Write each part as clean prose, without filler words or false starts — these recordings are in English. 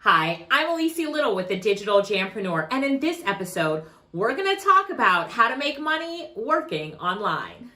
Hi, I'm Alicia Little with the Digital Jampreneur, and in this episode, we're going to talk about how to make money working online.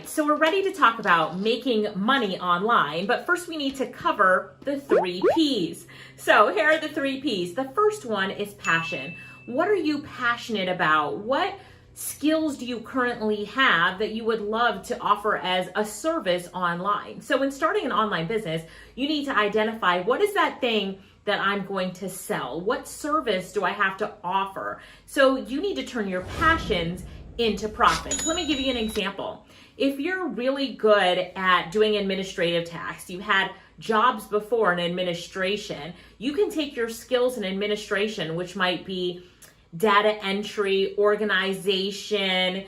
So we're ready to talk about making money online, but first we need to cover the 3 P's. So here are the 3 P's. The first one is passion. What are you passionate about? What skills do you currently have that you would love to offer as a service online? So when starting an online business, you need to identify what is that thing that I'm going to sell? What service do I have to offer? So you need to turn your passions into profits. Let me give you an example. If you're really good at doing administrative tasks, you had jobs before in administration, you can take your skills in administration, which might be data entry, organization,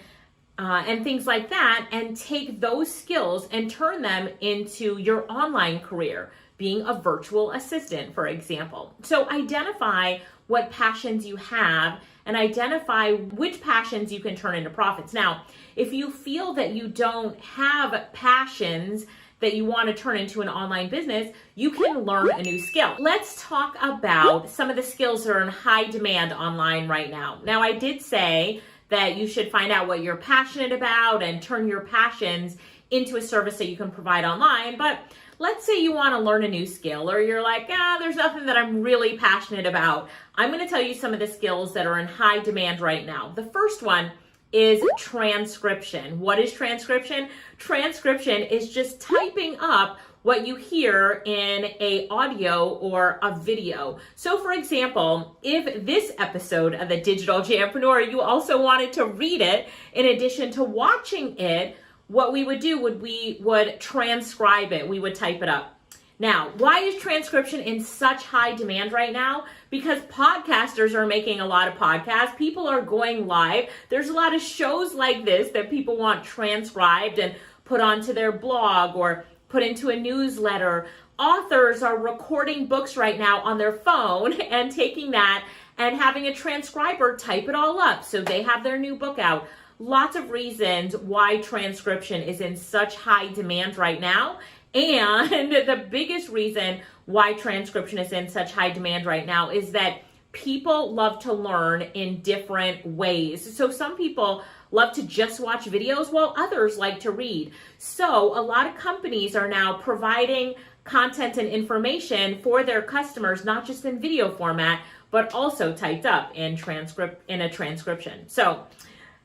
and things like that, and take those skills and turn them into your online career, being a virtual assistant, for example. So identify what passions you have and identify which passions you can turn into profits. Now, if you feel that you don't have passions that you want to turn into an online business, you can learn a new skill. Let's talk about some of the skills that are in high demand online right now. Now, I did say that you should find out what you're passionate about and turn your passions into a service that you can provide online, but let's say you want to learn a new skill or you're like, there's nothing that I'm really passionate about. I'm going to tell you some of the skills that are in high demand right now. The first one is transcription. What is transcription? Transcription is just typing up what you hear in a audio or a video. So for example, if this episode of the Digital Jampreneur, you also wanted to read it in addition to watching it, what we would do would we would transcribe it. We would type it up. Now, why is transcription in such high demand right now? Because podcasters are making a lot of podcasts. People are going live. There's a lot of shows like this that people want transcribed and put onto their blog or put into a newsletter. Authors are recording books right now on their phone and taking that and having a transcriber type it all up so they have their new book out. Lots of reasons why transcription is in such high demand right now. And the biggest reason why transcription is in such high demand right now is that people love to learn in different ways. So some people love to just watch videos while others like to read. So a lot of companies are now providing content and information for their customers, not just in video format, but also typed up in a transcription. So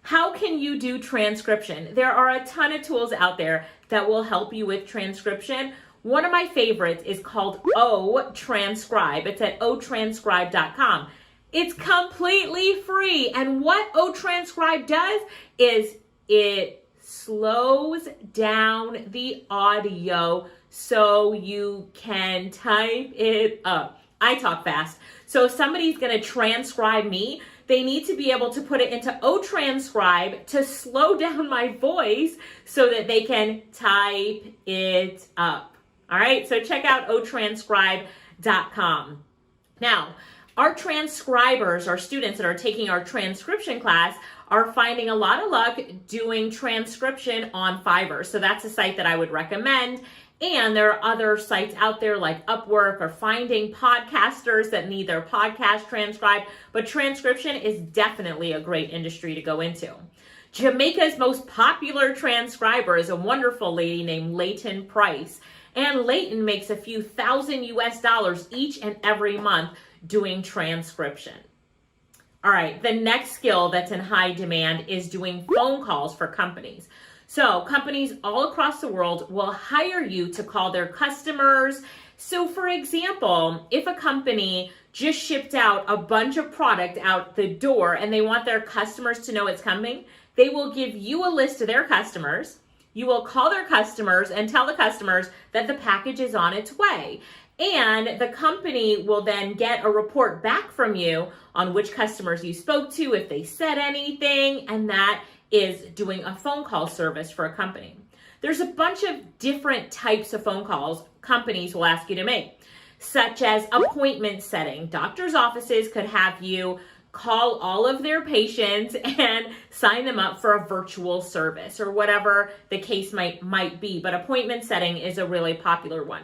how can you do transcription? There are a ton of tools out there that will help you with transcription. One of my favorites is called Otranscribe. It's at Otranscribe.com. It's completely free. And what Otranscribe does is it slows down the audio so you can type it up. I talk fast. So if somebody's going to transcribe me, they need to be able to put it into Otranscribe to slow down my voice so that they can type it up. All right, so check out Otranscribe.com. Now, our transcribers, our students that are taking our transcription class, are finding a lot of luck doing transcription on Fiverr. So that's a site that I would recommend. And there are other sites out there like Upwork or finding podcasters that need their podcast transcribed. But transcription is definitely a great industry to go into. Jamaica's most popular transcriber is a wonderful lady named Leighton Price. And Leighton makes a few thousand US each and every month doing transcription. All right, the next skill that's in high demand is doing phone calls for companies. So companies all across the world will hire you to call their customers. So for example, if a company just shipped out a bunch of product out the door and they want their customers to know it's coming, they will give you a list of their customers. You will call their customers and tell the customers that the package is on its way. And the company will then get a report back from you on which customers you spoke to, if they said anything, and that is doing a phone call service for a company. There's a bunch of different types of phone calls companies will ask you to make, such as appointment setting. Doctors' offices could have you call all of their patients and sign them up for a virtual service or whatever the case might be. But appointment setting is a really popular one.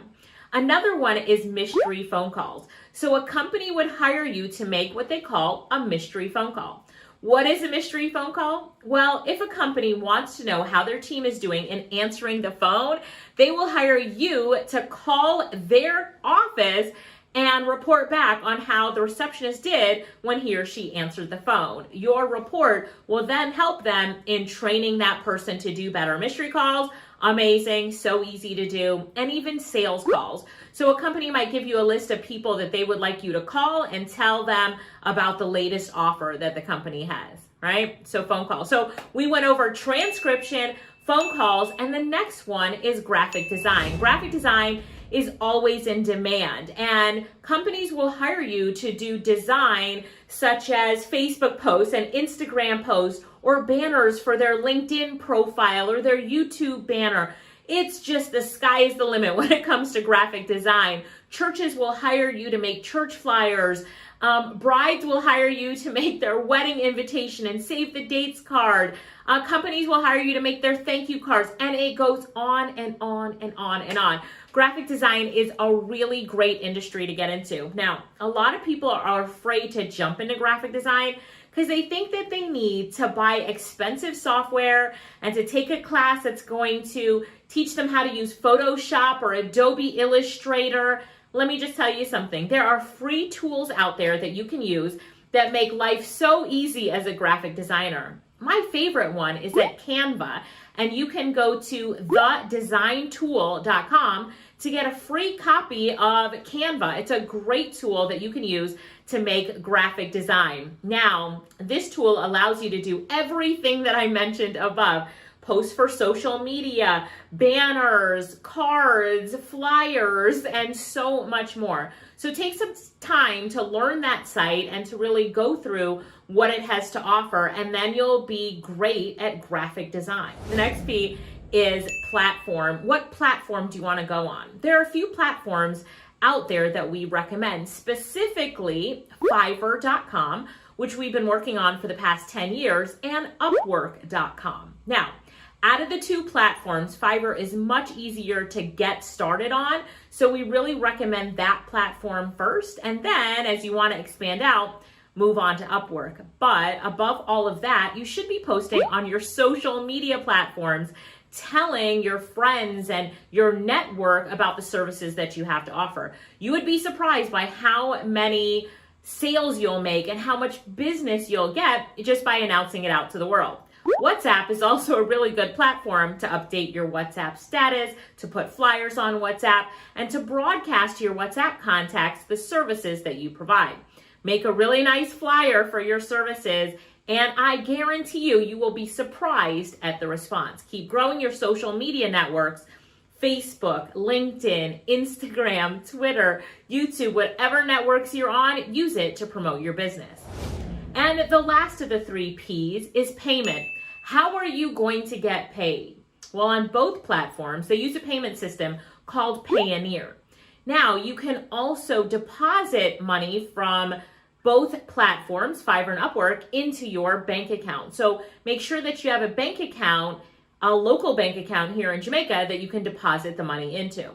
Another one is mystery phone calls. So a company would hire you to make what they call a mystery phone call. What is a mystery phone call? Well, if a company wants to know how their team is doing in answering the phone, they will hire you to call their office and report back on how the receptionist did when he or she answered the phone. Your report will then help them in training that person to do better. Mystery calls, amazing, so easy to do, and even sales calls. So a company might give you a list of people that they would like you to call and tell them about the latest offer that the company has, right? So phone calls. So we went over transcription, phone calls, and the next one is graphic design. Graphic design is always in demand, and companies will hire you to do design such as Facebook posts and Instagram posts or banners for their LinkedIn profile or their YouTube banner. It's just the sky is the limit when it comes to graphic design. Churches will hire you to make church flyers. Brides will hire you to make their wedding invitation and save the dates card. Companies will hire you to make their thank you cards, and it goes on and on and on and on. Graphic design is a really great industry to get into. Now, a lot of people are afraid to jump into graphic design because they think that they need to buy expensive software and to take a class that's going to teach them how to use Photoshop or Adobe Illustrator. Let me just tell you something. There are free tools out there that you can use that make life so easy as a graphic designer. My favorite one is at Canva, and you can go to thedesigntool.com to get a free copy of Canva. It's a great tool that you can use to make graphic design. Now, this tool allows you to do everything that I mentioned above. Posts for social media, banners, cards, flyers, and so much more. So take some time to learn that site and to really go through what it has to offer, and then you'll be great at graphic design. The next P is platform. What platform do you want to go on? There are a few platforms out there that we recommend, specifically Fiverr.com, which we've been working on for the past 10 years, and Upwork.com. Now, out of the two platforms, Fiverr is much easier to get started on, so we really recommend that platform first, and then as you want to expand out, move on to Upwork. But above all of that, you should be posting on your social media platforms, telling your friends and your network about the services that you have to offer. You would be surprised by how many sales you'll make and how much business you'll get just by announcing it out to the world. WhatsApp is also a really good platform to update your WhatsApp status, to put flyers on WhatsApp, and to broadcast to your WhatsApp contacts the services that you provide. Make a really nice flyer for your services, and I guarantee you, you will be surprised at the response. Keep growing your social media networks, Facebook, LinkedIn, Instagram, Twitter, YouTube, whatever networks you're on, use it to promote your business. And the last of the 3 P's is payment. How are you going to get paid? Well, on both platforms, they use a payment system called Payoneer. Now, you can also deposit money from both platforms, Fiverr and Upwork, into your bank account. So make sure that you have a bank account, a local bank account here in Jamaica that you can deposit the money into.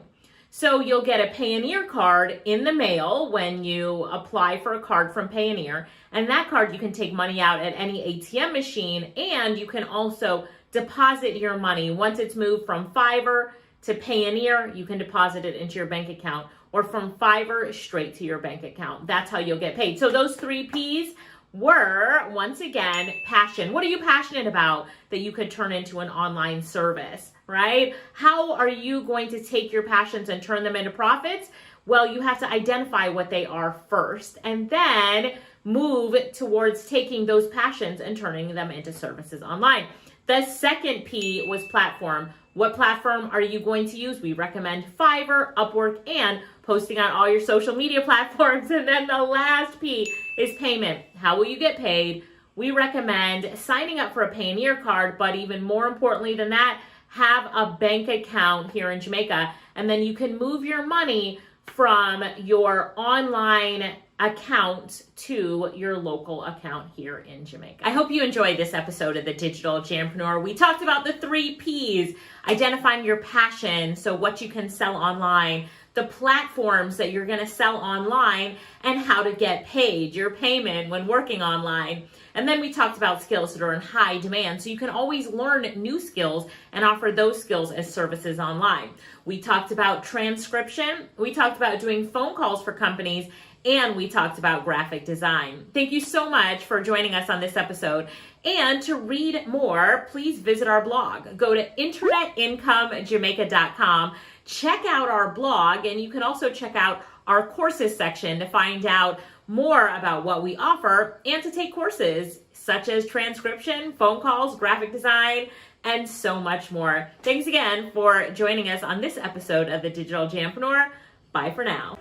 So you'll get a Payoneer card in the mail when you apply for a card from Payoneer, and that card you can take money out at any ATM machine, and you can also deposit your money. Once it's moved from Fiverr to Payoneer, you can deposit it into your bank account, or from Fiverr straight to your bank account. That's how you'll get paid. So those 3 P's were, once again, passion. What are you passionate about that you could turn into an online service, right? How are you going to take your passions and turn them into profits? Well, you have to identify what they are first, and then move towards taking those passions and turning them into services online. The second P was platform. What platform are you going to use? We recommend Fiverr, Upwork, and posting on all your social media platforms. And then the last P is payment. How will you get paid? We recommend signing up for a Payoneer card, but even more importantly than that, have a bank account here in Jamaica, and then you can move your money from your online account to your local account here in Jamaica. I hope you enjoyed this episode of the Digital Jampreneur. We talked about the 3 Ps, identifying your passion, so what you can sell online, the platforms that you're going to sell online, and how to get paid, your payment when working online. And then we talked about skills that are in high demand, so you can always learn new skills and offer those skills as services online. We talked about transcription, we talked about doing phone calls for companies, and we talked about graphic design. Thank you so much for joining us on this episode. And to read more, please visit our blog. Go to internetinkomejamaica.com. Check out our blog, and you can also check out our courses section to find out more about what we offer and to take courses such as transcription, phone calls, graphic design, and so much more. Thanks again for joining us on this episode of the Digital Jampreneur. Bye for now.